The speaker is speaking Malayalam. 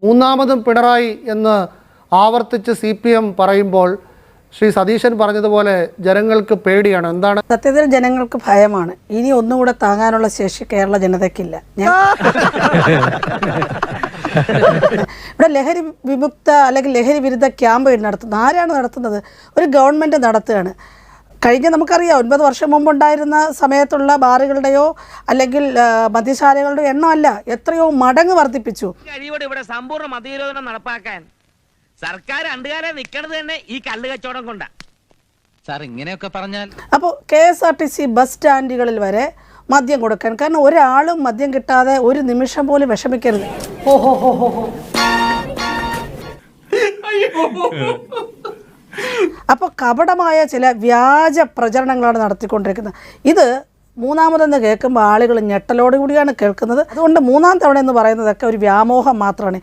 മൂന്നാമതും പിണറായി എന്ന് ആവർത്തിച്ച് CPM പറയുമ്പോൾ ശ്രീ സതീശൻ പറഞ്ഞതുപോലെ ജനങ്ങൾക്ക് പേടിയാണ്. എന്താണ്? സത്യത്തിൽ ജനങ്ങൾക്ക് ഭയമാണ്. ഇനി ഒന്നുകൂടെ താങ്ങാനുള്ള ശേഷി കേരള ജനതയ്ക്കില്ല. ഇവിടെ ലഹരി വിമുക്ത അല്ലെങ്കിൽ ലഹരി വിരുദ്ധ ക്യാമ്പ് നടത്തുന്നത് ആരാണ് നടത്തുന്നത്? ഒരു ഗവൺമെൻറ് നടത്തുകയാണ്. കഴിഞ്ഞ നമുക്കറിയാം 9 വർഷം മുമ്പുണ്ടായിരുന്ന സമയത്തുള്ള ബാറുകളുടെയോ അല്ലെങ്കിൽ മദ്യശാലകളുടെയോ എണ്ണമല്ല, എത്രയോ മടങ്ങ് വർദ്ധിപ്പിച്ചു. ഇവിടെ സമ്പൂർണ്ണ മദ്യനിരോധനം നടപ്പാക്കാൻ സർക്കാർ രണ്ടുകാലം നിൽക്കണത് തന്നെ ഈ കള്ള് കച്ചവടം കൊണ്ടാ. സാർ ഇങ്ങനെയൊക്കെ പറഞ്ഞാൽ അപ്പോൾ KSRTC ബസ് സ്റ്റാൻഡുകളിൽ വരെ മദ്യം കൊടുക്കാൻ, കാരണം ഒരാളും മദ്യം കിട്ടാതെ ഒരു നിമിഷം പോലും വിഷമിക്കരുത്. അപ്പോൾ കപടമായ ചില വ്യാജ പ്രചരണങ്ങളാണ് നടത്തിക്കൊണ്ടിരിക്കുന്നത്. ഇത് മൂന്നാമതെന്ന് കേൾക്കുമ്പോൾ ആളുകൾ ഞെട്ടലോടുകൂടിയാണ് കേൾക്കുന്നത്. അതുകൊണ്ട് മൂന്നാം തവണ എന്ന് പറയുന്നതൊക്കെ ഒരു വ്യാമോഹം മാത്രമാണ്.